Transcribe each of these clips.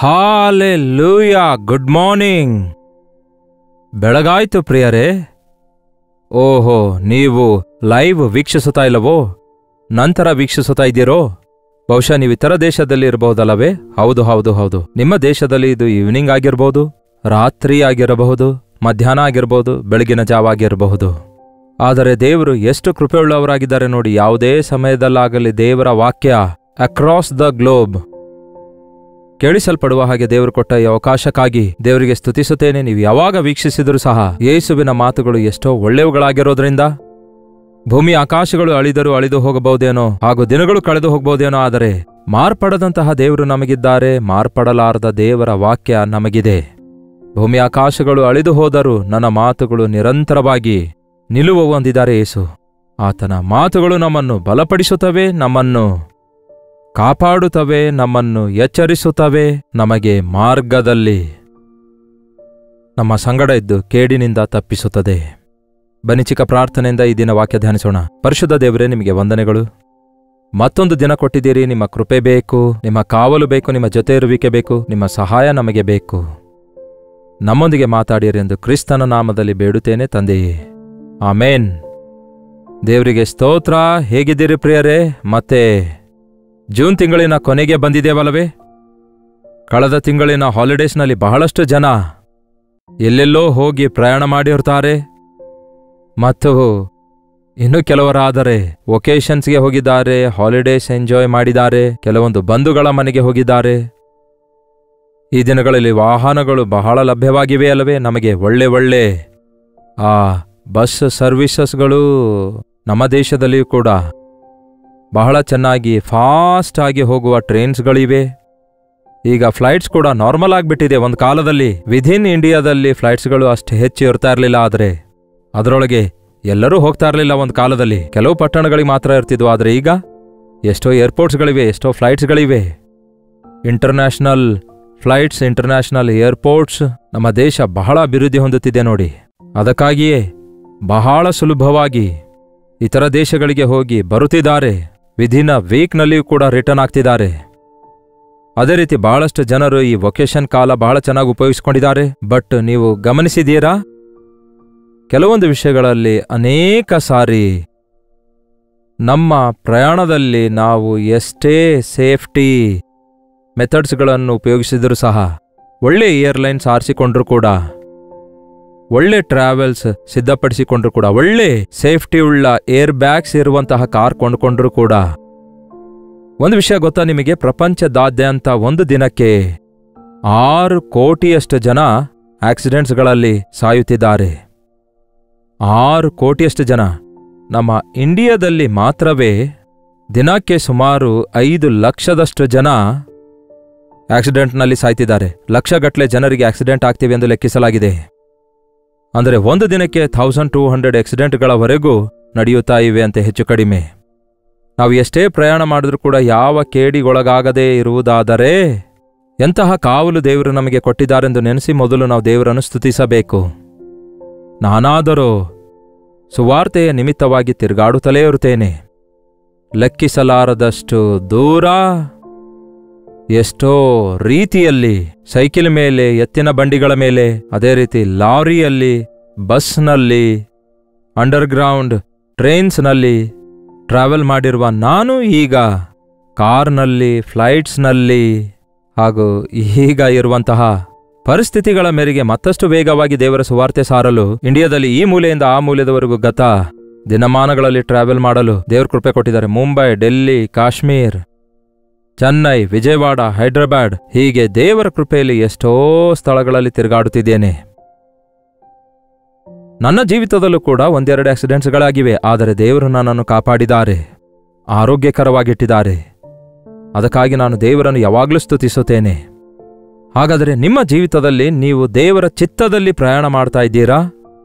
Hallelujah, good morning. ಬೆಳಗಾಯ್ತು ಪ್ರಿಯರೇ. ಓಹೋ, ನೀವು ಲೈವ್ ವೀಕ್ಷಿಸುತ್ತಾ ಇಲ್ಲವೋ? ನಂತರ ವೀಕ್ಷಿಸುತ್ತಾ ಇದ್ದೀರೋ? ಬಹುಶಃ ನೀವು ಇತರ ದೇಶದಲ್ಲಿ ಇರಬಹುದಲ್ಲವೇ? ಹೌದು. ನಿಮ್ಮ ದೇಶದಲ್ಲಿ ಇದು ಈವ್ನಿಂಗ್ ಆಗಿರಬಹುದು, ರಾತ್ರಿ ಆಗಿರಬಹುದು, ಮಧ್ಯಾಹ್ನ ಆಗಿರಬಹುದು, ಬೆಳಗಿನ ಜಾವ ಆಗಿರಬಹುದು. ಆದರೆ ದೇವರು ಎಷ್ಟು ಕೃಪೆಯುಳ್ಳವರಾಗಿದ್ದಾರೆ ನೋಡಿ. ಯಾವುದೇ ಸಮಯದಲ್ಲಾಗಲಿ ದೇವರ ವಾಕ್ಯ ಅಕ್ರಾಸ್ ದ ಗ್ಲೋಬ್ ಕೇಳಿಸಲ್ಪಡುವ ಹಾಗೆ ದೇವರು ಕೊಟ್ಟ ಈ ಅವಕಾಶಕ್ಕಾಗಿ ದೇವರಿಗೆ ಸ್ತುತಿಸುತ್ತೇನೆ. ನೀವು ಯಾವಾಗ ವೀಕ್ಷಿಸಿದರೂ ಸಹ ಯೇಸುವಿನ ಮಾತುಗಳು ಎಷ್ಟೋ ಒಳ್ಳೆಯವುಗಳಾಗಿರೋದ್ರಿಂದ ಭೂಮಿ ಆಕಾಶಗಳು ಅಳಿದರೂ ಅಳಿದು ಹೋಗಬಹುದೇನೋ, ಹಾಗೂ ದಿನಗಳು ಕಳೆದು ಹೋಗಬಹುದೇನೋ, ಆದರೆ ಮಾರ್ಪಡದಂತಹ ದೇವರು ನಮಗಿದ್ದಾರೆ. ಮಾರ್ಪಡಲಾರದ ದೇವರ ವಾಕ್ಯ ನಮಗಿದೆ. ಭೂಮಿ ಆಕಾಶಗಳು ಅಳಿದು ಹೋದರೂ ನನ್ನ ಮಾತುಗಳು ನಿರಂತರವಾಗಿ ನಿಲುವು ಹೊಂದಿದ್ದಾರೆ ಯೇಸು. ಆತನ ಮಾತುಗಳು ನಮ್ಮನ್ನು ಬಲಪಡಿಸುತ್ತವೆ, ನಮ್ಮನ್ನು ಕಾಪಾಡುತ್ತವೆ, ನಮ್ಮನ್ನು ಎಚ್ಚರಿಸುತ್ತವೆ, ನಮಗೆ ಮಾರ್ಗದಲ್ಲಿ ನಮ್ಮ ಸಂಗಡ ಇದ್ದು ಕೇಡಿನಿಂದ ತಪ್ಪಿಸುತ್ತದೆ. ಬನ್ನಿ ಚಿಕ್ಕ ಪ್ರಾರ್ಥನೆಯಿಂದ ಈ ದಿನ ವಾಕ್ಯ ಧ್ಯಾನಿಸೋಣ. ಪರಿಶುದ್ಧ ದೇವರೇ, ನಿಮಗೆ ವಂದನೆಗಳು. ಮತ್ತೊಂದು ದಿನ ಕೊಟ್ಟಿದ್ದೀರಿ. ನಿಮ್ಮ ಕೃಪೆ ಬೇಕು, ನಿಮ್ಮ ಕಾವಲು ಬೇಕು, ನಿಮ್ಮ ಜೊತೆ ಇರುವಿಕೆ ಬೇಕು, ನಿಮ್ಮ ಸಹಾಯ ನಮಗೆ ಬೇಕು. ನಮ್ಮೊಂದಿಗೆ ಮಾತಾಡಿರಿ ಎಂದು ಕ್ರಿಸ್ತನ ನಾಮದಲ್ಲಿ ಬೇಡುತ್ತೇನೆ ತಂದೆಯೇ, ಆಮೇನ್. ದೇವರಿಗೆ ಸ್ತೋತ್ರ. ಹೇಗಿದ್ದೀರಿ ಪ್ರಿಯರೇ? ಮತ್ತೆ ಜೂನ್ ತಿಂಗಳಿನ ಕೊನೆಗೆ ಬಂದಿದ್ದೇವಲ್ಲವೇ? ಕಳೆದ ತಿಂಗಳಿನ ಹಾಲಿಡೇಸ್ನಲ್ಲಿ ಬಹಳಷ್ಟು ಜನ ಎಲ್ಲೆಲ್ಲೋ ಹೋಗಿ ಪ್ರಯಾಣ ಮಾಡಿರ್ತಾರೆ, ಮತ್ತು ಇನ್ನು ಕೆಲವರಾದರೆ ವೊಕೇಶನ್ಸ್ಗೆ ಹೋಗಿದ್ದಾರೆ, ಹಾಲಿಡೇಸ್ ಎಂಜಾಯ್ ಮಾಡಿದ್ದಾರೆ, ಕೆಲವೊಂದು ಬಂಧುಗಳ ಮನೆಗೆ ಹೋಗಿದ್ದಾರೆ. ಈ ದಿನಗಳಲ್ಲಿ ವಾಹನಗಳು ಬಹಳ ಲಭ್ಯವಾಗಿವೆ ಅಲ್ಲವೇ? ನಮಗೆ ಒಳ್ಳೆ ಬಸ್ ಸರ್ವಿಸಸ್ಗಳು ನಮ್ಮ ದೇಶದಲ್ಲಿಯೂ ಕೂಡ ಬಹಳ ಚೆನ್ನಾಗಿ ಫಾಸ್ಟ್ ಆಗಿ ಹೋಗುವ ಟ್ರೈನ್ಸ್ಗಳಿವೆ. ಈಗ ಫ್ಲೈಟ್ಸ್ ಕೂಡ ನಾರ್ಮಲ್ ಆಗಿಬಿಟ್ಟಿದೆ. ಒಂದು ಕಾಲದಲ್ಲಿ ವಿದಿನ್ ಇಂಡಿಯಾದಲ್ಲಿ ಫ್ಲೈಟ್ಸ್ಗಳು ಅಷ್ಟು ಹೆಚ್ಚು ಇರ್ತಾ ಇರಲಿಲ್ಲ, ಆದರೆ ಅದರೊಳಗೆ ಎಲ್ಲರೂ ಹೋಗ್ತಾ ಇರಲಿಲ್ಲ. ಒಂದು ಕಾಲದಲ್ಲಿ ಕೆಲವು ಪಟ್ಟಣಗಳಿಗೆ ಮಾತ್ರ ಇರ್ತಿದ್ವು, ಆದರೆ ಈಗ ಎಷ್ಟೋ ಏರ್ಪೋರ್ಟ್ಸ್ಗಳಿವೆ, ಎಷ್ಟೋ ಫ್ಲೈಟ್ಸ್ಗಳಿವೆ. International flights, international airports. ನಮ್ಮ ದೇಶ ಬಹಳ ಅಭಿವೃದ್ಧಿ ಹೊಂದುತ್ತಿದೆ ನೋಡಿ. ಅದಕ್ಕಾಗಿಯೇ ಬಹಳ ಸುಲಭವಾಗಿ ಇತರ ದೇಶಗಳಿಗೆ ಹೋಗಿ ಬರುತ್ತಿದ್ದಾರೆ. ವಿದಿನ್ ವೀಕ್ನಲ್ಲಿಯೂ ಕೂಡ ರಿಟರ್ನ್ ಆಗ್ತಿದ್ದಾರೆ. ಅದೇ ರೀತಿ ಬಹಳಷ್ಟು ಜನರು ಈ ವೊಕೇಶನ್ ಕಾಲ ಬಹಳ ಚೆನ್ನಾಗಿ ಉಪಯೋಗಿಸಿಕೊಂಡಿದ್ದಾರೆ. ಬಟ್ ನೀವು ಗಮನಿಸಿದ್ದೀರಾ? ಕೆಲವೊಂದು ವಿಷಯಗಳಲ್ಲಿ ಅನೇಕ ಸಾರಿ ನಮ್ಮ ಪ್ರಯಾಣದಲ್ಲಿ ನಾವು ಎಷ್ಟೇ ಸೇಫ್ಟಿ ಮೆಥಡ್ಸ್ಗಳನ್ನು ಉಪಯೋಗಿಸಿದರೂ ಸಹ, ಒಳ್ಳೆ ಏರ್ಲೈನ್ಸ್ ಆರಿಸಿಕೊಂಡ್ರೂ ಕೂಡ, ಒಳ್ಳೆ ಟ್ರಾವೆಲ್ಸ್ ಸಿದ್ಧಪಡಿಸಿಕೊಂಡ್ರು ಕೂಡ, ಒಳ್ಳೆ ಸೇಫ್ಟಿ ಉಳ್ಳ ಏರ್ ಬ್ಯಾಗ್ಸ್ ಇರುವಂತಹ ಕಾರ್ ಕೊಂಡುಕೊಂಡ್ರೂ ಕೂಡ, ಒಂದು ವಿಷಯ ಗೊತ್ತಾ ನಿಮಗೆ? ಪ್ರಪಂಚದಾದ್ಯಂತ ಒಂದು ದಿನಕ್ಕೆ 6 ಕೋಟಿಯಷ್ಟು ಜನ ಆಕ್ಸಿಡೆಂಟ್ಸ್ಗಳಲ್ಲಿ ಸಾಯುತ್ತಿದ್ದಾರೆ. 6 ಕೋಟಿಯಷ್ಟು ಜನ. ನಮ್ಮ ಇಂಡಿಯಾದಲ್ಲಿ ಮಾತ್ರವೇ ದಿನಕ್ಕೆ ಸುಮಾರು 5 ಲಕ್ಷದಷ್ಟು ಜನ ಆಕ್ಸಿಡೆಂಟ್ನಲ್ಲಿ ಸಾಯ್ತಿದ್ದಾರೆ. ಲಕ್ಷಗಟ್ಟಲೆ ಜನರಿಗೆ ಆಕ್ಸಿಡೆಂಟ್ ಆಗ್ತಿವೆ ಎಂದು ಲೆಕ್ಕಿಸಲಾಗಿದೆ. ಅಂದರೆ ಒಂದು ದಿನಕ್ಕೆ 1200 ಆಕ್ಸಿಡೆಂಟ್ಗಳವರೆಗೂ ನಡೆಯುತ್ತಾ ಇವೆ ಅಂತೆ, ಹೆಚ್ಚು ಕಡಿಮೆ. ನಾವು ಎಷ್ಟೇ ಪ್ರಯಾಣ ಮಾಡಿದ್ರೂ ಕೂಡ ಯಾವ ಕೇಡಿಗೊಳಗಾಗದೇ ಇರುವುದಾದರೆ ಎಂತಹ ಕಾವಲು ದೇವರು ನಮಗೆ ಕೊಟ್ಟಿದ್ದಾರೆಂದು ನೆನೆಸಿ ಮೊದಲು ನಾವು ದೇವರನ್ನು ಸ್ತುತಿಸಬೇಕು. ನಾನಾದರೂ ಸುವಾರ್ತೆಯ ನಿಮಿತ್ತವಾಗಿ ತಿರುಗಾಡುತ್ತಲೇ ಇರುತ್ತೇನೆ. ಲೆಕ್ಕಿಸಲಾರದಷ್ಟು ದೂರ, ಎಷ್ಟೋ ರೀತಿಯಲ್ಲಿ, ಸೈಕಲ್ ಮೇಲೆ, ಎತ್ತಿನ ಬಂಡಿಗಳ ಮೇಲೆ, ಅದೇ ರೀತಿ ಲಾರಿಯಲ್ಲಿ, ಬಸ್ನಲ್ಲಿ, ಅಂಡರ್ಗ್ರೌಂಡ್ ಟ್ರೈನ್ಸ್ನಲ್ಲಿ ಟ್ರಾವೆಲ್ ಮಾಡಿರುವ ನಾನು ಈಗ ಕಾರ್ನಲ್ಲಿ, ಫ್ಲೈಟ್ಸ್ನಲ್ಲಿ, ಹಾಗೂ ಈಗ ಇರುವಂತಹ ಪರಿಸ್ಥಿತಿಗಳ ಮೇರೆಗೆ ಮತ್ತಷ್ಟು ವೇಗವಾಗಿ ದೇವರ ಸುವಾರ್ತೆ ಸಾರಲು ಇಂಡಿಯಾದಲ್ಲಿ ಈ ಮೂಲೆಯಿಂದ ಆ ಮೂಲೆಯವರೆಗೂ ಗತ ದಿನಮಾನಗಳಲ್ಲಿ ಟ್ರಾವೆಲ್ ಮಾಡಲು ದೇವರು ಕೃಪೆ ಕೊಟ್ಟಿದ್ದಾರೆ. ಮುಂಬೈ, ಡೆಲ್ಲಿ, ಕಾಶ್ಮೀರ್, ಚೆನ್ನೈ, ವಿಜಯವಾಡ, ಹೈದರಾಬಾದ್, ಹೀಗೆ ದೇವರ ಕೃಪೆಯಲ್ಲಿ ಎಷ್ಟೋ ಸ್ಥಳಗಳಲ್ಲಿ ತಿರುಗಾಡುತ್ತಿದ್ದೇನೆ. ನನ್ನ ಜೀವಿತದಲ್ಲೂ ಕೂಡ 1-2 ಆಕ್ಸಿಡೆಂಟ್ಸ್ಗಳಾಗಿವೆ, ಆದರೆ ದೇವರು ನನ್ನನ್ನು ಕಾಪಾಡಿದ್ದಾರೆ, ಆರೋಗ್ಯಕರವಾಗಿಟ್ಟಿದ್ದಾರೆ. ಅದಕ್ಕಾಗಿ ನಾನು ದೇವರನ್ನು ಯಾವಾಗಲೂ ಸ್ತುತಿಸುತ್ತೇನೆ. ಹಾಗಾದರೆ ನಿಮ್ಮ ಜೀವಿತದಲ್ಲಿ ನೀವು ದೇವರ ಚಿತ್ತದಲ್ಲಿ ಪ್ರಯಾಣ ಮಾಡ್ತಾ ಇದ್ದೀರಾ?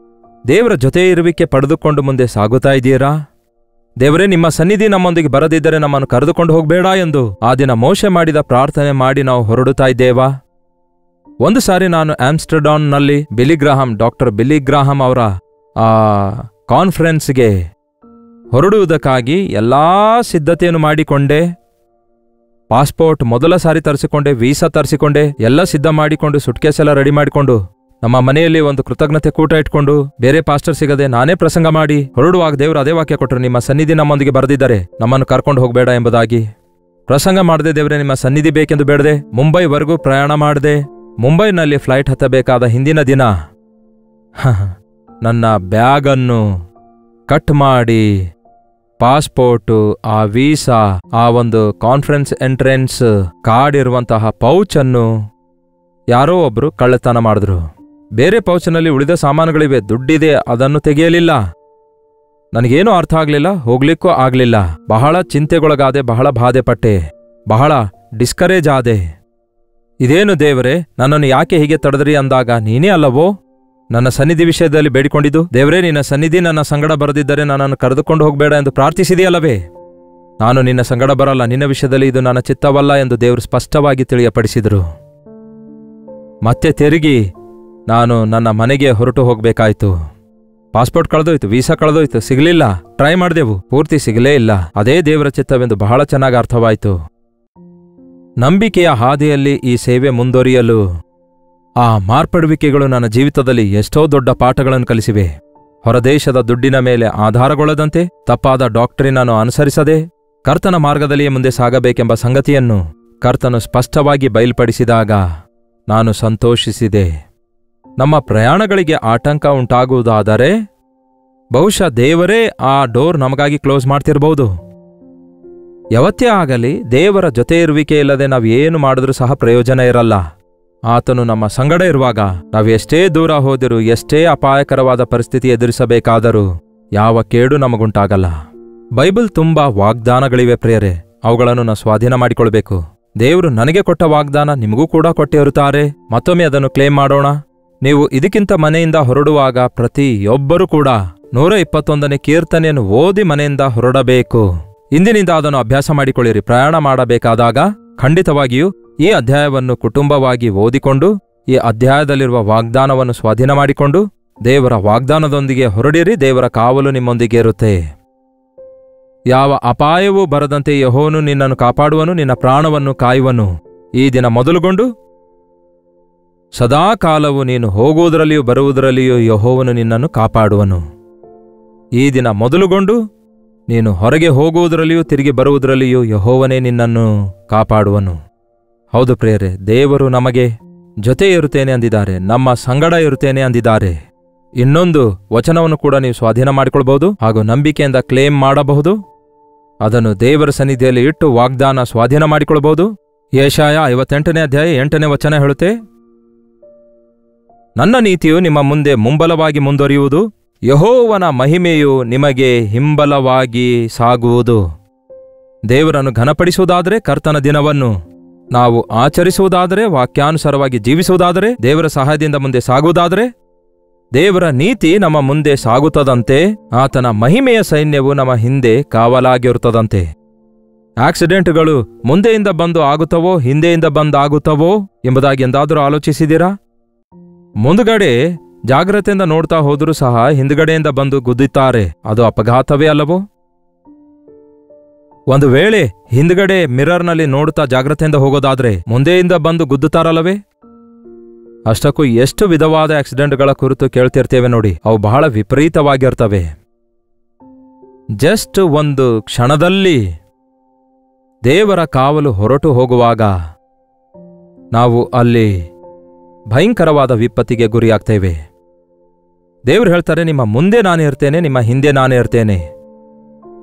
ದೇವರ ಜೊತೆ ಇರುವಿಕೆ ಪಡೆದುಕೊಂಡು ಮುಂದೆ ಸಾಗುತ್ತಾ ಇದ್ದೀರಾ? ದೇವರೇ, ನಿಮ್ಮ ಸನ್ನಿಧಿ ನಮ್ಮೊಂದಿಗೆ ಬರದಿದ್ದರೆ ನಮ್ಮನ್ನು ಕರೆದುಕೊಂಡು ಹೋಗಬೇಡ ಎಂದು ಆ ದಿನ ಮೋಶೆ ಮಾಡಿದ ಪ್ರಾರ್ಥನೆ ಮಾಡಿ ನಾವು ಹೊರಡುತ್ತಾ ಇದ್ದೇವಾ? ಒಂದು ಸಾರಿ ನಾನು ಆಮ್ಸ್ಟರ್ಡಾಮ್ನಲ್ಲಿ ಡಾಕ್ಟರ್ ಬಿಲಿ ಗ್ರಾಹಂ ಅವರ ಕಾನ್ಫರೆನ್ಸ್ಗೆ ಹೊರಡುವುದಕ್ಕಾಗಿ ಎಲ್ಲಾ ಸಿದ್ಧತೆಯನ್ನು ಮಾಡಿಕೊಂಡೆ. ಪಾಸ್ಪೋರ್ಟ್ ಮೊದಲ ಸಾರಿ ತರಿಸಿಕೊಂಡೆ, ವೀಸಾ ತರಿಸಿಕೊಂಡೆ, ಎಲ್ಲ ಸಿದ್ಧ ಮಾಡಿಕೊಂಡು ಸುಟ್ಕೇಸ್ ಎಲ್ಲ ರೆಡಿ ಮಾಡಿಕೊಂಡು ನಮ್ಮ ಮನೆಯಲ್ಲಿ ಒಂದು ಕೃತಜ್ಞತೆ ಕೂಟ ಇಟ್ಕೊಂಡು ಬೇರೆ ಪಾಸ್ಟರ್ ಸಿಗದೆ ನಾನೇ ಪ್ರಸಂಗ ಮಾಡಿ ಹೊರಡುವಾಗ ದೇವರು ಅದೇ ವಾಕ್ಯ ಕೊಟ್ಟರು, ನಿಮ್ಮ ಸನ್ನಿಧಿ ನಮ್ಮೊಂದಿಗೆ ಬರೆದಿದ್ದಾರೆ, ನಮ್ಮನ್ನು ಕರ್ಕೊಂಡು ಹೋಗಬೇಡ ಎಂಬುದಾಗಿ. ಪ್ರಸಂಗ ಮಾಡದೆ ದೇವರೇ ನಿಮ್ಮ ಸನ್ನಿಧಿ ಬೇಕೆಂದು ಬೇಡದೆ ಮುಂಬೈವರೆಗೂ ಪ್ರಯಾಣ ಮಾಡದೆ ಮುಂಬೈನಲ್ಲಿ ಫ್ಲೈಟ್ ಹತ್ತಬೇಕಾದ ಹಿಂದಿನ ದಿನ ನನ್ನ ಬ್ಯಾಗನ್ನು ಕಟ್ ಮಾಡಿ ಪಾಸ್ಪೋರ್ಟು, ಆ ವೀಸಾ, ಆ ಒಂದು ಕಾನ್ಫರೆನ್ಸ್ ಎಂಟ್ರೆನ್ಸ್ ಕಾರ್ಡ್ ಇರುವಂತಹ ಪೌಚನ್ನು ಯಾರೋ ಒಬ್ರು ಕಳ್ಳತನ ಮಾಡಿದ್ರು. ಬೇರೆ ಪೌಚ್ನಲ್ಲಿ ಉಳಿದ ಸಾಮಾನುಗಳಿವೆ, ದುಡ್ಡಿದೆ, ಅದನ್ನು ತೆಗೆಯಲಿಲ್ಲ. ನನಗೇನೂ ಅರ್ಥ ಆಗ್ಲಿಲ್ಲ, ಹೋಗ್ಲಿಕ್ಕೂ ಆಗ್ಲಿಲ್ಲ. ಬಹಳ ಚಿಂತೆಗೊಳಗಾದೆ, ಬಹಳ ಬಾಧೆ ಪಟ್ಟೆ, ಬಹಳ ಡಿಸ್ಕರೇಜ್ ಆದೆ. ಇದೇನು ದೇವರೇ, ನನ್ನನ್ನು ಯಾಕೆ ಹೀಗೆ ತಡೆದ್ರಿ ಅಂದಾಗ ನೀನೇ ಅಲ್ಲವೋ ನನ್ನ ಸನ್ನಿಧಿ ವಿಷಯದಲ್ಲಿ ಬೇಡಿಕೊಂಡಿದ್ದು? ದೇವರೇ, ನಿನ್ನ ಸನ್ನಿಧಿ ನನ್ನ ಸಂಗಡ ಬರದಿದ್ದರೆ ನನ್ನನ್ನು ಕರೆದುಕೊಂಡು ಹೋಗಬೇಡ ಎಂದು ಪ್ರಾರ್ಥಿಸಿದೆಯಲ್ಲವೇ? ನಾನು ನಿನ್ನ ಸಂಗಡ ಬರಲ್ಲ, ನಿನ್ನ ವಿಷಯದಲ್ಲಿ ಇದು ನನ್ನ ಚಿತ್ತವಲ್ಲ ಎಂದು ದೇವರು ಸ್ಪಷ್ಟವಾಗಿ ತಿಳಿಯಪಡಿಸಿದರು. ಮತ್ತೆ ತಿರುಗಿ ನಾನು ನನ್ನ ಮನೆಗೆ ಹೊರಟು ಹೋಗಬೇಕಾಯ್ತು. ಪಾಸ್ಪೋರ್ಟ್ ಕಳೆದೋಯ್ತು, ವೀಸಾ ಕಳೆದೋಯ್ತು, ಸಿಗಲಿಲ್ಲ. ಟ್ರೈ ಮಾಡಿದೆವು, ಪೂರ್ತಿ ಸಿಗಲೇ ಇಲ್ಲ. ಅದೇ ದೇವರ ಚಿತ್ತವೆಂದು ಬಹಳ ಚೆನ್ನಾಗಿ ಅರ್ಥವಾಯಿತು. ನಂಬಿಕೆಯ ಹಾದಿಯಲ್ಲಿ ಈ ಸೇವೆ ಮುಂದುವರಿಯಲು ಆ ಮಾರ್ಪಡುವಿಕೆಗಳು ನನ್ನ ಜೀವಿತದಲ್ಲಿ ಎಷ್ಟೋ ದೊಡ್ಡ ಪಾಠಗಳನ್ನು ಕಲಿಸಿವೆ. ಹೊರದೇಶದ ದುಡ್ಡಿನ ಮೇಲೆ ಆಧಾರಗೊಳ್ಳದಂತೆ, ತಪ್ಪಾದ ಡಾಕ್ಟ್ರಿನನ್ನು ಅನುಸರಿಸದೆ ಕರ್ತನ ಮಾರ್ಗದಲ್ಲಿಯೇ ಮುಂದೆ ಸಾಗಬೇಕೆಂಬ ಸಂಗತಿಯನ್ನು ಕರ್ತನು ಸ್ಪಷ್ಟವಾಗಿ ಬಯಲ್ಪಡಿಸಿದಾಗ ನಾನು ಸಂತೋಷಿಸಿದೆ. ನಮ್ಮ ಪ್ರಯಾಣಗಳಿಗೆ ಆಟಂಕ ಉಂಟಾಗುವುದಾದರೆ ಬಹುಶಃ ದೇವರೇ ಆ ಡೋರ್ ನಮಗಾಗಿ ಕ್ಲೋಸ್ ಮಾಡ್ತಿರಬಹುದು. ಯಾವತ್ತೇ ಆಗಲಿ ದೇವರ ಜೊತೆ ಇರುವಿಕೆ ಇಲ್ಲದೆ ನಾವು ಏನು ಮಾಡಿದ್ರೂ ಸಹ ಪ್ರಯೋಜನ ಇರಲ್ಲ. ಆತನು ನಮ್ಮ ಸಂಗಡ ಇರುವಾಗ ನಾವು ಎಷ್ಟೇ ದೂರ ಹೋದರೂ, ಎಷ್ಟೇ ಅಪಾಯಕರವಾದ ಪರಿಸ್ಥಿತಿ ಎದುರಿಸಬೇಕಾದರೂ ಯಾವ ಕೇಡು ನಮಗುಂಟಾಗಲ್ಲ. ಬೈಬಲ್ ತುಂಬಾ ವಾಗ್ದಾನಗಳಿವೆ ಪ್ರಿಯರೇ, ಅವುಗಳನ್ನು ನಾವು ಸ್ವಾಧೀನ ಮಾಡಿಕೊಳ್ಬೇಕು. ದೇವರು ನನಗೆ ಕೊಟ್ಟ ವಾಗ್ದಾನ ನಿಮಗೂ ಕೂಡ ಕೊಟ್ಟಿರುತ್ತಾರೆ. ಮತ್ತೊಮ್ಮೆ ಅದನ್ನು ಕ್ಲೇಮ್ ಮಾಡೋಣ. ನೀವು ಇದಕ್ಕಿಂತ ಮನೆಯಿಂದ ಹೊರಡುವಾಗ ಪ್ರತಿಯೊಬ್ಬರೂ ಕೂಡ 121ನೇ ಕೀರ್ತನೆಯನ್ನು ಓದಿ ಮನೆಯಿಂದ ಹೊರಡಬೇಕು. ಇಂದಿನಿಂದ ಅದನ್ನು ಅಭ್ಯಾಸ ಮಾಡಿಕೊಳ್ಳಿರಿ. ಪ್ರಯಾಣ ಮಾಡಬೇಕಾದಾಗ ಖಂಡಿತವಾಗಿಯೂ ಈ ಅಧ್ಯಾಯವನ್ನು ಕುಟುಂಬವಾಗಿ ಓದಿಕೊಂಡು ಈ ಅಧ್ಯಾಯದಲ್ಲಿರುವ ವಾಗ್ದಾನವನ್ನು ಸ್ವಾಧೀನ ಮಾಡಿಕೊಂಡು ದೇವರ ವಾಗ್ದಾನದೊಂದಿಗೆ ಹೊರಡಿರಿ. ದೇವರ ಕಾವಲು ನಿಮ್ಮೊಂದಿಗೆ ಇರುತ್ತೆ. ಯಾವ ಅಪಾಯವೂ ಬರದಂತೆ ಯೆಹೋವನು ನಿನ್ನನ್ನು ಕಾಪಾಡುವನು, ನಿನ್ನ ಪ್ರಾಣವನ್ನು ಕಾಯುವನು. ಈ ದಿನ ಮೊದಲುಗೊಂಡು ಸದಾಕಾಲವು ನೀನು ಹೋಗುವುದರಲ್ಲಿಯೂ ಬರುವುದರಲ್ಲಿಯೂ ಯೆಹೋವನು ನಿನ್ನನ್ನು ಕಾಪಾಡುವನು. ಈ ದಿನ ಮೊದಲುಗೊಂಡು ನೀನು ಹೊರಗೆ ಹೋಗುವುದರಲ್ಲಿಯೂ ತಿರುಗಿ ಬರುವುದರಲ್ಲಿಯೂ ಯೆಹೋವನೇ ನಿನ್ನನ್ನು ಕಾಪಾಡುವನು. ಹೌದು ಪ್ರಿಯರೇ, ದೇವರು ನಮಗೆ ಜೊತೆ ಇರುತ್ತೇನೆ ಅಂದಿದ್ದಾರೆ, ನಮ್ಮ ಸಂಗಡ ಇರುತ್ತೇನೆ ಅಂದಿದ್ದಾರೆ. ಇನ್ನೊಂದು ವಚನವನ್ನು ಕೂಡ ನೀವು ಸ್ವಾಧೀನ ಮಾಡಿಕೊಳ್ಬಹುದು ಹಾಗೂ ನಂಬಿಕೆಯಿಂದ ಕ್ಲೇಮ್ ಮಾಡಬಹುದು. ಅದನ್ನು ದೇವರ ಸನ್ನಿಧಿಯಲ್ಲಿ ಇಟ್ಟು ವಾಗ್ದಾನ ಸ್ವಾಧೀನ ಮಾಡಿಕೊಳ್ಬಹುದು. ಯೆಶಾಯ 58ನೇ ಅಧ್ಯಾಯ 8ನೇ ವಚನ ಹೇಳುತ್ತೆ, ನನ್ನ ನೀತಿಯು ನಿಮ್ಮ ಮುಂದೆ ಮುಂಬಲವಾಗಿ ಮುಂದುವರಿಯುವುದು, ಯೆಹೋವನ ಮಹಿಮೆಯು ನಿಮಗೆ ಹಿಂಬಲವಾಗಿ ಸಾಗುವುದು. ದೇವರನ್ನು ಘನಪಡಿಸುವುದಾದರೆ, ಕರ್ತನ ದಿನವನ್ನು ನಾವು ಆಚರಿಸುವುದಾದರೆ, ವಾಕ್ಯಾನುಸಾರವಾಗಿ ಜೀವಿಸುವುದಾದರೆ, ದೇವರ ಸಹಾಯದಿಂದ ಮುಂದೆ ಸಾಗುವುದಾದರೆ, ದೇವರ ನೀತಿ ನಮ್ಮ ಮುಂದೆ ಸಾಗುತ್ತದಂತೆ ಆತನ ಮಹಿಮೆಯ ಸೈನ್ಯವು ನಮ್ಮ ಹಿಂದೆ ಕಾವಲಾಗಿರುತ್ತದಂತೆ. ಆಕ್ಸಿಡೆಂಟ್ಗಳು ಮುಂದೆಯಿಂದ ಬಂದು ಆಗುತ್ತವೋ ಹಿಂದೆಯಿಂದ ಬಂದಾಗುತ್ತವೋ ಎಂಬುದಾಗಿ ಎಂದಾದರೂ ಆಲೋಚಿಸಿದಿರಾ? ಮುಂದುಗಡೆ ಜಾಗ್ರತೆಯಿಂದ ನೋಡ್ತಾ ಹೋದರೂ ಸಹ ಹಿಂದುಗಡೆಯಿಂದ ಬಂದು ಗುದ್ದುತ್ತಾರೆ. ಅದು ಅಪಘಾತವೇ ಅಲ್ಲವೋ? ಒಂದು ವೇಳೆ ಹಿಂದುಗಡೆ ಮಿರರ್ನಲ್ಲಿ ನೋಡುತ್ತಾ ಜಾಗ್ರತೆಯಿಂದ ಹೋಗೋದಾದ್ರೆ ಮುಂದೆಯಿಂದ ಬಂದು ಗುದ್ದುತ್ತಾರಲ್ಲವೇ? ಅಷ್ಟಕ್ಕೂ ಎಷ್ಟು ವಿಧವಾದ ಆಕ್ಸಿಡೆಂಟ್ಗಳ ಕುರಿತು ಕೇಳ್ತಿರ್ತೇವೆ ನೋಡಿ. ಅವು ಬಹಳ ವಿಪರೀತವಾಗಿರ್ತವೆ. ಜಸ್ಟ್ ಒಂದು ಕ್ಷಣದಲ್ಲಿ ದೇವರ ಕಾವಲು ಹೊರಟು ಹೋಗುವಾಗ ನಾವು ಅಲ್ಲಿ ಭಯಂಕರವಾದ ವಿಪತ್ತಿಗೆ ಗುರಿಯಾಗ್ತೇವೆ. ದೇವರು ಹೇಳ್ತಾರೆ, ನಿಮ್ಮ ಮುಂದೆ ನಾನು ಇರ್ತೇನೆ, ನಿಮ್ಮ ಹಿಂದೆ ನಾನು ಇರ್ತೇನೆ.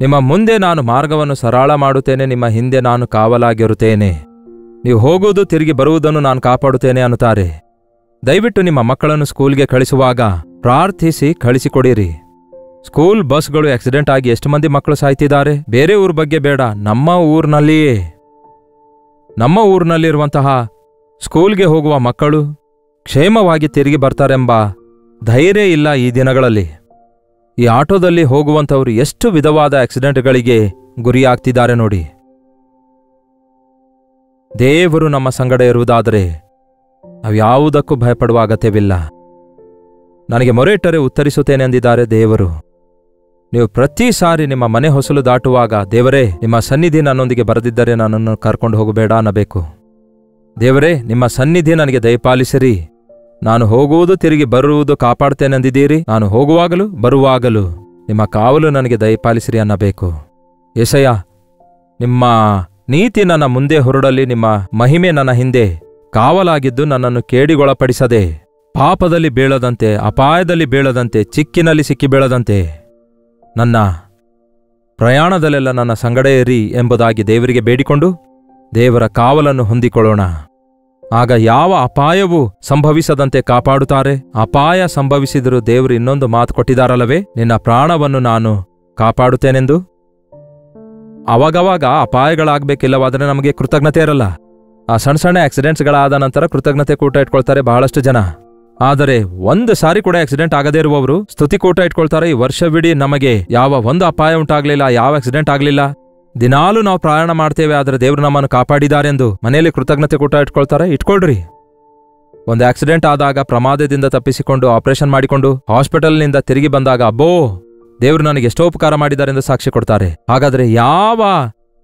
ನಿಮ್ಮ ಮುಂದೆ ನಾನು ಮಾರ್ಗವನ್ನು ಸರಳ ಮಾಡುತ್ತೇನೆ, ನಿಮ್ಮ ಹಿಂದೆ ನಾನು ಕಾವಲಾಗಿರುತ್ತೇನೆ. ನೀವು ಹೋಗುವುದು ತಿರುಗಿ ಬರುವುದನ್ನು ನಾನು ಕಾಪಾಡುತ್ತೇನೆ ಅನ್ನುತ್ತಾರೆ. ದಯವಿಟ್ಟು ನಿಮ್ಮ ಮಕ್ಕಳನ್ನು ಸ್ಕೂಲ್ಗೆ ಕಳಿಸುವಾಗ ಪ್ರಾರ್ಥಿಸಿ ಕಳಿಸಿಕೊಡಿರಿ. ಸ್ಕೂಲ್ ಬಸ್ಗಳು ಆಕ್ಸಿಡೆಂಟ್ ಆಗಿ ಎಷ್ಟು ಮಂದಿ ಮಕ್ಕಳು ಸಾಯ್ತಿದ್ದಾರೆ? ಬೇರೆ ಊರ ಬಗ್ಗೆ ಬೇಡ, ನಮ್ಮ ಊರಿನಲ್ಲಿಯೇ, ನಮ್ಮ ಊರಿನಲ್ಲಿರುವಂತಹ ಸ್ಕೂಲ್ಗೆ ಹೋಗುವ ಮಕ್ಕಳು ಕ್ಷೇಮವಾಗಿ ತಿರುಗಿ ಬರ್ತಾರೆಂಬ ಧೈರ್ಯ ಇಲ್ಲ ಈ ದಿನಗಳಲ್ಲಿ. ಈ ಆಟೋದಲ್ಲಿ ಹೋಗುವಂಥವರು ಎಷ್ಟು ವಿಧವಾದ ಆಕ್ಸಿಡೆಂಟ್ಗಳಿಗೆ ಗುರಿಯಾಗ್ತಿದ್ದಾರೆ ನೋಡಿ. ದೇವರು ನಮ್ಮ ಸಂಗಡ ಇರುವುದಾದರೆ ನಾವು ಯಾವುದಕ್ಕೂ ಭಯಪಡುವ ಅಗತ್ಯವಿಲ್ಲ. ನನಗೆ ಮೊರೆ ಇಟ್ಟರೆ ಉತ್ತರಿಸುತ್ತೇನೆ ಎಂದಿದ್ದಾರೆ ದೇವರು. ನೀವು ಪ್ರತಿ ಸಾರಿ ನಿಮ್ಮ ಮನೆ ಹೊಸಲು ದಾಟುವಾಗ, ದೇವರೇ ನಿಮ್ಮ ಸನ್ನಿಧಿ ನನ್ನೊಂದಿಗೆ ಬರದಿದ್ದರೆ ನನ್ನನ್ನು ಕರ್ಕೊಂಡು ಹೋಗಬೇಡ ಅನ್ನಬೇಕು. ದೇವರೇ ನಿಮ್ಮ ಸನ್ನಿಧಿ ನನಗೆ ದಯಪಾಲಿಸಿರಿ. ನಾನು ಹೋಗುವುದು ತಿರುಗಿ ಬರುವುದು ಕಾಪಾಡ್ತೇನೆಂದಿದ್ದೀರಿ. ನಾನು ಹೋಗುವಾಗಲೂ ಬರುವಾಗಲೂ ನಿಮ್ಮ ಕಾವಲು ನನಗೆ ದಯಪಾಲಿಸಿರಿ ಅನ್ನಬೇಕು. ಯೆಶಯ್ಯ, ನಿಮ್ಮ ನೀತಿ ನನ್ನ ಮುಂದೆ ಹೊರಡಲಿ, ನಿಮ್ಮ ಮಹಿಮೆ ನನ್ನ ಹಿಂದೆ ಕಾವಲಾಗಿದ್ದು ನನ್ನನ್ನು ಕೇಡಿಗೊಳಪಡಿಸದೆ, ಪಾಪದಲ್ಲಿ ಬೀಳದಂತೆ, ಅಪಾಯದಲ್ಲಿ ಬೀಳದಂತೆ, ಚಿಕ್ಕಿನಲ್ಲಿ ಸಿಕ್ಕಿ ಬೀಳದಂತೆ ನನ್ನ ಪ್ರಯಾಣದಲ್ಲೆಲ್ಲ ನನ್ನ ಸಂಗಡ ಇರಿ ಎಂಬುದಾಗಿ ದೇವರಿಗೆ ಬೇಡಿಕೊಂಡು ದೇವರ ಕಾವಲನ್ನು ಹೊಂದಿಕೊಳ್ಳೋಣ. ಆಗ ಯಾವ ಅಪಾಯವೂ ಸಂಭವಿಸದಂತೆ ಕಾಪಾಡುತ್ತಾರೆ. ಅಪಾಯ ಸಂಭವಿಸಿದರೂ ದೇವರು ಇನ್ನೊಂದು ಮಾತು ಕೊಟ್ಟಿದ್ದಾರಲ್ಲವೇ, ನಿನ್ನ ಪ್ರಾಣವನ್ನು ನಾನು ಕಾಪಾಡುತ್ತೇನೆಂದು. ಅವಾಗವಾಗ ಅಪಾಯಗಳಾಗಬೇಕಿಲ್ಲವಾದರೆ ನಮಗೆ ಕೃತಜ್ಞತೆ ಇರಲ್ಲ. ಆ ಸಣ್ಣ ಸಣ್ಣ ಆಕ್ಸಿಡೆಂಟ್ಸ್ಗಳಾದ ನಂತರ ಕೃತಜ್ಞತೆ ಕೂಟ ಇಟ್ಕೊಳ್ತಾರೆ ಬಹಳಷ್ಟು ಜನ. ಆದರೆ ಒಂದು ಸಾರಿ ಕೂಡ ಆಕ್ಸಿಡೆಂಟ್ ಆಗದೇ ಇರುವವರು ಸ್ತುತಿ ಕೂಟ ಇಟ್ಕೊಳ್ತಾರೆ. ಈ ವರ್ಷವಿಡೀ ನಮಗೆ ಯಾವ ಒಂದು ಅಪಾಯ ಉಂಟಾಗ್ಲಿಲ್ಲ, ಯಾವ ಆಕ್ಸಿಡೆಂಟ್ ಆಗ್ಲಿಲ್ಲ, ದಿನಾಲೂ ನಾವು ಪ್ರಯಾಣ ಮಾಡ್ತೇವೆ, ಆದರೆ ದೇವರು ನಮ್ಮನ್ನು ಕಾಪಾಡಿದಾರೆಂದು ಮನೆಯಲ್ಲಿ ಕೃತಜ್ಞತೆ ಕೂಟ ಇಟ್ಕೊಳ್ತಾರೆ. ಇಟ್ಕೊಳ್ರಿ. ಒಂದು ಆಕ್ಸಿಡೆಂಟ್ ಆದಾಗ ಪ್ರಮಾದದಿಂದ ತಪ್ಪಿಸಿಕೊಂಡು ಆಪರೇಷನ್ ಮಾಡಿಕೊಂಡು ಹಾಸ್ಪಿಟಲ್ನಿಂದ ತಿರುಗಿ ಬಂದಾಗ, ಅಬ್ಬೋ ದೇವರು ನನಗೆ ಎಷ್ಟೋ ಉಪಕಾರ ಮಾಡಿದಾರೆಂದು ಸಾಕ್ಷಿ ಕೊಡ್ತಾರೆ. ಹಾಗಾದರೆ ಯಾವ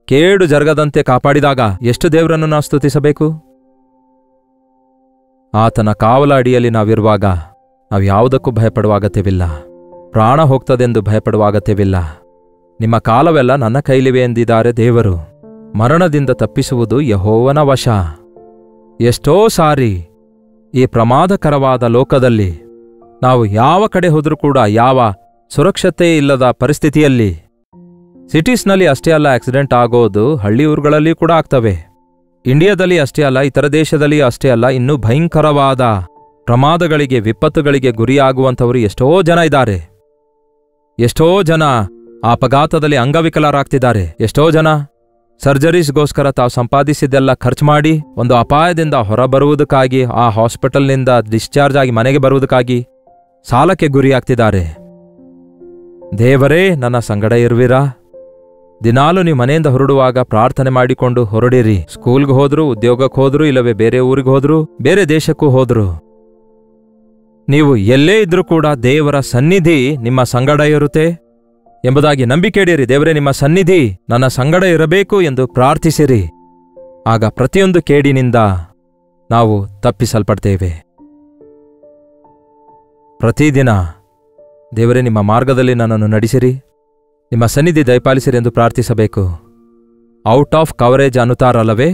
ಕೇಡು ಜರಗದಂತೆ ಕಾಪಾಡಿದಾಗ ಎಷ್ಟು ದೇವರನ್ನು ನಾವು ಸ್ತುತಿಸಬೇಕು? ಆತನ ಕಾವಲ ಅಡಿಯಲ್ಲಿ ನಾವಿರುವಾಗ ನಾವು ಯಾವುದಕ್ಕೂ ಭಯಪಡುವ ಅಗತ್ಯವಿಲ್ಲ. ಪ್ರಾಣ ಹೋಗ್ತದೆಂದು ಭಯಪಡುವ ಅಗತ್ಯವಿಲ್ಲ. ನಿಮ್ಮ ಕಾಲವೆಲ್ಲ ನನ್ನ ಕೈಲಿವೆ ಎಂದಿದ್ದಾರೆ ದೇವರು. ಮರಣದಿಂದ ತಪ್ಪಿಸುವುದು ಯೆಹೋವನ ವಶ. ಎಷ್ಟೋ ಸಾರಿ ಈ ಪ್ರಮಾದಕರವಾದ ಲೋಕದಲ್ಲಿ ನಾವು ಯಾವ ಕಡೆ ಹೋದರೂ ಕೂಡ ಯಾವ ಸುರಕ್ಷತೆ ಇಲ್ಲದ ಪರಿಸ್ಥಿತಿಯಲ್ಲಿ, ಸಿಟೀಸ್ನಲ್ಲಿ ಅಷ್ಟೇ ಅಲ್ಲ ಆಕ್ಸಿಡೆಂಟ್ ಆಗೋದು, ಹಳ್ಳಿ ಊರುಗಳಲ್ಲಿ ಕೂಡ ಆಗ್ತವೆ. ಇಂಡಿಯಾದಲ್ಲಿ ಅಷ್ಟೇ ಅಲ್ಲ, ಇತರ ದೇಶದಲ್ಲಿ ಅಷ್ಟೇ ಅಲ್ಲ, ಇನ್ನೂ ಭಯಂಕರವಾದ ಪ್ರಮಾದಗಳಿಗೆ, ವಿಪತ್ತುಗಳಿಗೆ ಗುರಿಯಾಗುವಂಥವರು ಎಷ್ಟೋ ಜನ ಇದ್ದಾರೆ. ಎಷ್ಟೋ ಜನ ಅಪಘಾತದಲ್ಲಿ ಅಂಗವಿಕಲರಾಗ್ತಿದ್ದಾರೆ. ಎಷ್ಟೋ ಜನ ಸರ್ಜರೀಸ್ಗೋಸ್ಕರ ತಾವು ಸಂಪಾದಿಸಿದ್ದೆಲ್ಲ ಖರ್ಚು ಮಾಡಿ ಒಂದು ಅಪಾಯದಿಂದ ಹೊರಬರುವುದಕ್ಕಾಗಿ, ಆ ಹಾಸ್ಪಿಟಲ್ನಿಂದ ಡಿಸ್ಚಾರ್ಜ್ ಆಗಿ ಮನೆಗೆ ಬರುವುದಕ್ಕಾಗಿ ಸಾಲಕ್ಕೆ ಗುರಿಯಾಗ್ತಿದ್ದಾರೆ. ದೇವರೇ ನನ್ನ ಸಂಗಡ ಇರುವಿರಾ? ದಿನಾಲು ನೀವು ಮನೆಯಿಂದ ಹೊರಡುವಾಗ ಪ್ರಾರ್ಥನೆ ಮಾಡಿಕೊಂಡು ಹೊರಡಿರಿ. ಸ್ಕೂಲ್ಗೆ ಹೋದ್ರು, ಉದ್ಯೋಗಕ್ಕೆ ಹೋದ್ರು, ಇಲ್ಲವೇ ಬೇರೆ ಊರಿಗೆ ಹೋದ್ರು, ಬೇರೆ ದೇಶಕ್ಕೂ ಹೋದ್ರು, ನೀವು ಎಲ್ಲೇ ಇದ್ರೂ ಕೂಡ ದೇವರ ಸನ್ನಿಧಿ ನಿಮ್ಮ ಸಂಗಡ ಇರುತ್ತೆ ಎಂಬುದಾಗಿ ನಂಬಿಕೆ ಇಡಿರಿ. ದೇವರೇ ನಿಮ್ಮ ಸನ್ನಿಧಿ ನನ್ನ ಸಂಗಡ ಇರಬೇಕು ಎಂದು ಪ್ರಾರ್ಥಿಸಿರಿ. ಆಗ ಪ್ರತಿಯೊಂದು ಕೇಡಿನಿಂದ ನಾವು ತಪ್ಪಿಸಲ್ಪಡ್ತೇವೆ. ಪ್ರತಿದಿನ ದೇವರೇ ನಿಮ್ಮ ಮಾರ್ಗದಲ್ಲಿ ನನ್ನನ್ನು ನಡೆಸಿರಿ, ನಿಮ್ಮ ಸನ್ನಿಧಿ ದಯಪಾಲಿಸಿರಿ ಎಂದು ಪ್ರಾರ್ಥಿಸಬೇಕು. ಔಟ್ ಆಫ್ ಕವರೇಜ್ ಅನ್ನುತ್ತಾರಲ್ಲವೇ,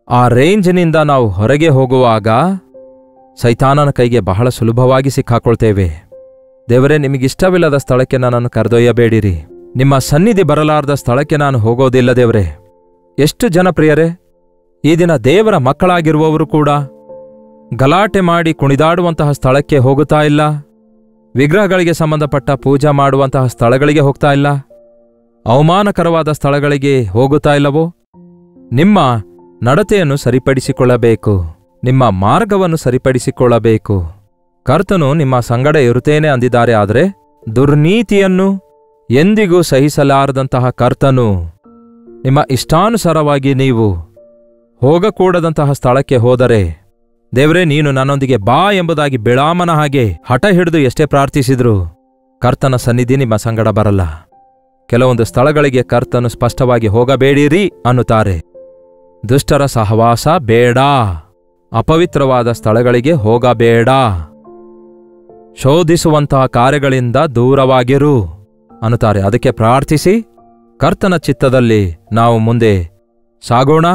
ಆ ರೇಂಜ್ನಿಂದ ನಾವು ಹೊರಗೆ ಹೋಗುವಾಗ ಸೈತಾನನ ಕೈಗೆ ಬಹಳ ಸುಲಭವಾಗಿ ಸಿಕ್ಕಾಕೊಳ್ತೇವೆ. ದೇವರೇ ನಿಮಗಿಷ್ಟವಿಲ್ಲದ ಸ್ಥಳಕ್ಕೆ ನನ್ನನ್ನು ಕರೆದೊಯ್ಯಬೇಡಿರಿ. ನಿಮ್ಮ ಸನ್ನಿಧಿ ಬರಲಾರದ ಸ್ಥಳಕ್ಕೆ ನಾನು ಹೋಗೋದಿಲ್ಲ ದೇವರೇ. ಎಷ್ಟು ಜನ ಪ್ರಿಯರೇ, ಈ ದಿನ ದೇವರ ಮಕ್ಕಳಾಗಿರುವವರು ಕೂಡ ಗಲಾಟೆ ಮಾಡಿ ಕುಣಿದಾಡುವಂತಹ ಸ್ಥಳಕ್ಕೆ ಹೋಗುತ್ತಾ ಇಲ್ಲ, ವಿಗ್ರಹಗಳಿಗೆ ಸಂಬಂಧಪಟ್ಟ ಪೂಜಾ ಮಾಡುವಂತಹ ಸ್ಥಳಗಳಿಗೆ ಹೋಗ್ತಾ ಇಲ್ಲ, ಅವಮಾನಕರವಾದ ಸ್ಥಳಗಳಿಗೆ ಹೋಗುತ್ತಾ ಇಲ್ಲವೋ? ನಿಮ್ಮ ನಡತೆಯನ್ನು ಸರಿಪಡಿಸಿಕೊಳ್ಳಬೇಕು, ನಿಮ್ಮ ಮಾರ್ಗವನ್ನು ಸರಿಪಡಿಸಿಕೊಳ್ಳಬೇಕು. ಕರ್ತನು ನಿಮ್ಮ ಸಂಗಡ ಇರುತ್ತೇನೆ ಅಂದಿದ್ದಾರೆ. ಆದರೆ ದುರ್ನೀತಿಯನ್ನು ಎಂದಿಗೂ ಸಹಿಸಲಾರದಂತಹ ಕರ್ತನು ನಿಮ್ಮ ಇಷ್ಟಾನುಸಾರವಾಗಿ ನೀವು ಹೋಗಕೂಡದಂತಹ ಸ್ಥಳಕ್ಕೆ ಹೋದರೆ, ದೇವರೇ ನೀನು ನನ್ನೊಂದಿಗೆ ಬಾ ಎಂಬುದಾಗಿ ಬಿಳಾಮನ ಹಾಗೆ ಹಠ ಹಿಡಿದು ಎಷ್ಟೇ ಪ್ರಾರ್ಥಿಸಿದ್ರು ಕರ್ತನ ಸನ್ನಿಧಿ ನಿಮ್ಮ ಸಂಗಡ ಬರಲ್ಲ. ಕೆಲವೊಂದು ಸ್ಥಳಗಳಿಗೆ ಕರ್ತನು ಸ್ಪಷ್ಟವಾಗಿ ಹೋಗಬೇಡಿರಿ ಅನ್ನುತ್ತಾರೆ. ದುಷ್ಟರ ಸಹವಾಸ ಬೇಡ, ಅಪವಿತ್ರವಾದ ಸ್ಥಳಗಳಿಗೆ ಹೋಗಬೇಡ, ಶೋಧಿಸುವಂತಹ ಕಾರ್ಯಗಳಿಂದ ದೂರವಾಗಿರು ಅನ್ನುತ್ತಾರೆ. ಅದಕ್ಕೆ ಪ್ರಾರ್ಥಿಸಿ ಕರ್ತನ ಚಿತ್ತದಲ್ಲಿ ನಾವು ಮುಂದೆ ಸಾಗೋಣ.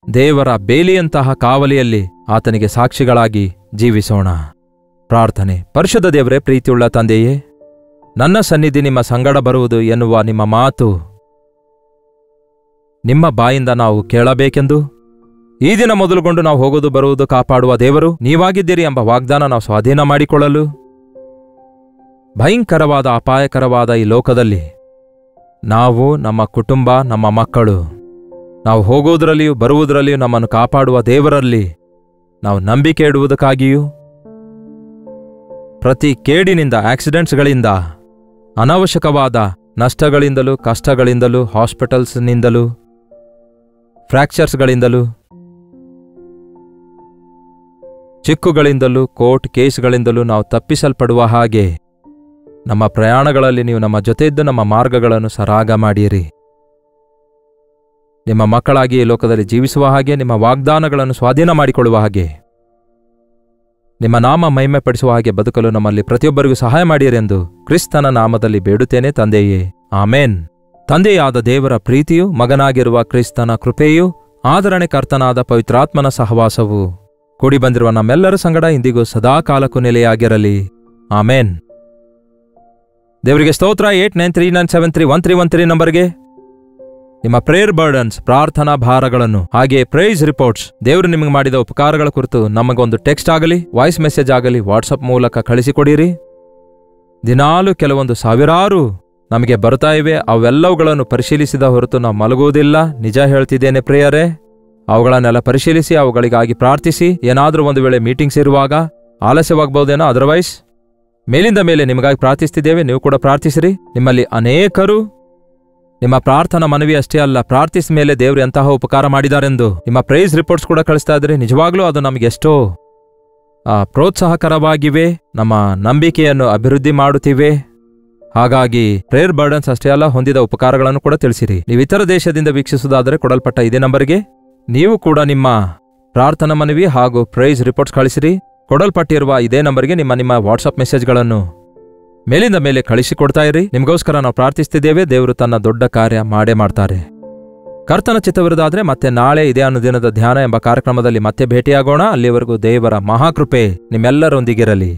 ದೇವರ ಬೇಲಿಯಂತಹ ಕಾವಲಿಯಲ್ಲಿ ಆತನಿಗೆ ಸಾಕ್ಷಿಗಳಾಗಿ ಜೀವಿಸೋಣ. ಪ್ರಾರ್ಥನೆ. ಪರಿಶುದ್ಧ ದೇವರೇ, ಪ್ರೀತಿಯುಳ್ಳ ತಂದೆಯೇ, ನನ್ನ ಸನ್ನಿಧಿ ನಿಮ್ಮ ಸಂಗಡ ಬರುವುದು ಎನ್ನುವ ನಿಮ್ಮ ಮಾತು ನಿಮ್ಮ ಬಾಯಿಂದ ನಾವು ಕೇಳಬೇಕೆಂದು, ಈ ದಿನ ಮೊದಲುಗೊಂಡು ನಾವು ಹೋಗುವುದು ಬರುವುದು ಕಾಪಾಡುವ ದೇವರು ನೀವಾಗಿದ್ದೀರಿ ಎಂಬ ವಾಗ್ದಾನ ನಾವು ಸ್ವಾಧೀನ ಮಾಡಿಕೊಳ್ಳಲು, ಭಯಂಕರವಾದ ಅಪಾಯಕರವಾದ ಈ ಲೋಕದಲ್ಲಿ ನಾವು, ನಮ್ಮ ಕುಟುಂಬ, ನಮ್ಮ ಮಕ್ಕಳು, ನಾವು ಹೋಗುವುದರಲ್ಲಿಯೂ ಬರುವುದರಲ್ಲಿಯೂ ನಮ್ಮನ್ನು ಕಾಪಾಡುವ ದೇವರಲ್ಲಿ ನಾವು ನಂಬಿಕೆ ಇಡುವುದಕ್ಕಾಗಿಯೂ, ಪ್ರತಿ ಕೇಡಿನಿಂದ, ಆಕ್ಸಿಡೆಂಟ್ಸ್ಗಳಿಂದ, ಅನಾವಶ್ಯಕವಾದ ನಷ್ಟಗಳಿಂದಲೂ, ಕಷ್ಟಗಳಿಂದಲೂ, ಹಾಸ್ಪಿಟಲ್ಸ್ನಿಂದಲೂ, ಫ್ರ್ಯಾಕ್ಚರ್ಸ್ಗಳಿಂದಲೂ, ಚಿಕ್ಕುಗಳಿಂದಲೂ, ಕೋರ್ಟ್ ಕೇಸ್ಗಳಿಂದಲೂ ನಾವು ತಪ್ಪಿಸಲ್ಪಡುವ ಹಾಗೆ ನಮ್ಮ ಪ್ರಯಾಣಗಳಲ್ಲಿ ನೀವು ನಮ್ಮ ಜೊತೆ ಇದ್ದು ನಮ್ಮ ಮಾರ್ಗಗಳನ್ನು ಸರಾಗ ಮಾಡಿರಿ. ನಿಮ್ಮ ಮಕ್ಕಳಾಗಿ ಈ ಲೋಕದಲ್ಲಿ ಜೀವಿಸುವ ಹಾಗೆ, ನಿಮ್ಮ ವಾಗ್ದಾನಗಳನ್ನು ಸ್ವಾಧೀನ ಮಾಡಿಕೊಳ್ಳುವ ಹಾಗೆ, ನಿಮ್ಮ ನಾಮ ಮಹಿಮೆ ಪಡಿಸುವ ಹಾಗೆ ಬದುಕಲು ನಮ್ಮಲ್ಲಿ ಪ್ರತಿಯೊಬ್ಬರಿಗೂ ಸಹಾಯ ಮಾಡಿರೆಂದು ಕ್ರಿಸ್ತನ ನಾಮದಲ್ಲಿ ಬೇಡುತ್ತೇನೆ ತಂದೆಯೇ, ಆಮೇನ್. ತಂದೆಯಾದ ದೇವರ ಪ್ರೀತಿಯು, ಮಗನಾಗಿರುವ ಕ್ರಿಸ್ತನ ಕೃಪೆಯು, ಆದರಣೆ ಕರ್ತನಾದ ಪವಿತ್ರಾತ್ಮನ ಸಹವಾಸವು ಕೂಡಿ ಬಂದಿರುವ ನಮ್ಮೆಲ್ಲರ ಸಂಗಡ ಇಂದಿಗೂ ಸದಾಕಾಲಕ್ಕೂ ನೆಲೆಯಾಗಿರಲಿ. ಆಮೇನ್. ದೇವರಿಗೆ ಸ್ತೋತ್ರ. 8939731313 ನಂಬರ್ಗೆ ನಿಮ್ಮ ಪ್ರೇಯರ್ ಬರ್ಡನ್ಸ್, ಪ್ರಾರ್ಥನಾ ಭಾರಗಳನ್ನು, ಹಾಗೆ ಪ್ರೈಸ್ ರಿಪೋರ್ಟ್ಸ್, ದೇವರು ನಿಮಗೆ ಮಾಡಿದ ಉಪಕಾರಗಳ ಕುರಿತು ನಮಗೊಂದು ಟೆಕ್ಸ್ಟ್ ಆಗಲಿ, ವಾಯ್ಸ್ ಮೆಸೇಜ್ ಆಗಲಿ ವಾಟ್ಸಪ್ ಮೂಲಕ ಕಳಿಸಿಕೊಡಿರಿ. ದಿನಾಲು ಕೆಲವೊಂದು ಸಾವಿರಾರು ನಮಗೆ ಬರ್ತಾ ಇವೆ. ಅವೆಲ್ಲವುಗಳನ್ನು ಪರಿಶೀಲಿಸಿದ ಹೊರತು ನಾವು ಮಲಗುವುದಿಲ್ಲ. ನಿಜ ಹೇಳ್ತಿದ್ದೇನೆ ಪ್ರಿಯರೇ. ಅವುಗಳನ್ನೆಲ್ಲ ಪರಿಶೀಲಿಸಿ ಅವುಗಳಿಗಾಗಿ ಪ್ರಾರ್ಥಿಸಿ. ಏನಾದರೂ ಒಂದು ವೇಳೆ ಮೀಟಿಂಗ್ಸ್ ಇರುವಾಗ ಆಲಸ್ಯವಾಗಬಹುದೇನೋ, ಅದರ್ವೈಸ್ ಮೇಲಿಂದ ಮೇಲೆ ನಿಮಗಾಗಿ ಪ್ರಾರ್ಥಿಸ್ತಿದ್ದೇವೆ. ನೀವು ಕೂಡ ಪ್ರಾರ್ಥಿಸಿರಿ. ನಿಮ್ಮಲ್ಲಿ ಅನೇಕರು ನಿಮ್ಮ ಪ್ರಾರ್ಥನಾ ಮನವಿ ಅಷ್ಟೇ ಅಲ್ಲ, ಪ್ರಾರ್ಥಿಸಿದ ಮೇಲೆ ದೇವರು ಎಂತಹ ಉಪಕಾರ ಮಾಡಿದಾರೆಂದು ನಿಮ್ಮ ಪ್ರೈಸ್ ರಿಪೋರ್ಟ್ಸ್ ಕೂಡ ಕಳಿಸ್ತಾ ಇದ್ದಾರೆ. ನಿಜವಾಗ್ಲೂ ಅದು ನಮಗೆಷ್ಟೋ ಪ್ರೋತ್ಸಾಹಕರವಾಗಿವೆ, ನಮ್ಮ ನಂಬಿಕೆಯನ್ನು ಅಭಿವೃದ್ಧಿ ಮಾಡುತ್ತಿವೆ. ಹಾಗಾಗಿ ಪ್ರೇಯರ್ ಬರ್ಡನ್ಸ್ ಅಷ್ಟೇ ಅಲ್ಲ, ಹೊಂದಿದ ಉಪಕಾರಗಳನ್ನು ಕೂಡ ತಿಳಿಸಿರಿ. ನೀವು ಇತರ ದೇಶದಿಂದ ವೀಕ್ಷಿಸುವುದಾದರೆ ಕೊಡಲ್ಪಟ್ಟ ಇದೇ ನಂಬರ್ಗೆ ನೀವು ಕೂಡ ನಿಮ್ಮ ಪ್ರಾರ್ಥನಾ ಮನವಿ ಹಾಗೂ ಪ್ರೈಸ್ ರಿಪೋರ್ಟ್ಸ್ ಕಳಿಸಿರಿ. ಕೊಡಲ್ಪಟ್ಟಿರುವ ಇದೇ ನಂಬರ್ಗೆ ನಿಮ್ಮ ವಾಟ್ಸಪ್ ಮೆಸೇಜ್ಗಳನ್ನು ಮೇಲಿಂದ ಮೇಲೆ ಕಳಿಸಿಕೊಡ್ತಾ ಇರಿ. ನಿಮಗೋಸ್ಕರ ನಾವು ಪ್ರಾರ್ಥಿಸ್ತಿದ್ದೇವೆ. ದೇವರು ತನ್ನ ದೊಡ್ಡ ಕಾರ್ಯ ಮಾಡೇ ಮಾಡ್ತಾರೆ. ಕರ್ತನ ಚಿತ್ತವಿರುವುದಾದರೆ ಮತ್ತೆ ನಾಳೆ ಇದೇ ಅನುದಿನದ ಧ್ಯಾನ ಎಂಬ ಕಾರ್ಯಕ್ರಮದಲ್ಲಿ ಮತ್ತೆ ಭೇಟಿಯಾಗೋಣ. ಅಲ್ಲಿವರೆಗೂ ದೇವರ ಮಹಾಕೃಪೆ ನಿಮ್ಮೆಲ್ಲರೊಂದಿಗಿರಲಿ.